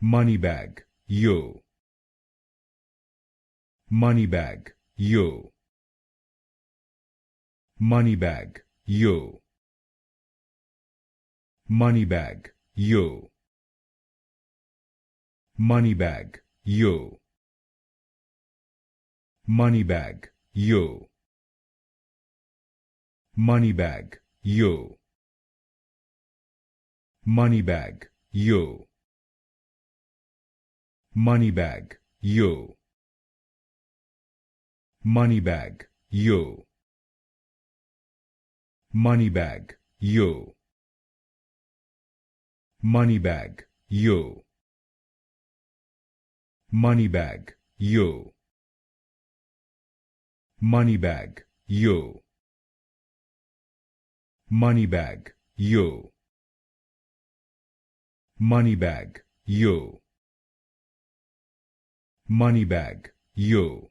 Moneybagg Yo. Moneybagg Yo. Moneybagg Yo. Moneybagg Yo. Moneybagg Yo. Moneybagg Yo. Moneybagg Yo. Moneybagg Yo. Moneybagg Yo. Moneybagg Yo. Moneybagg Yo. Moneybagg Yo. Moneybagg Yo. Moneybagg Yo. Moneybagg Yo. Moneybagg Yo. Moneybagg Yo.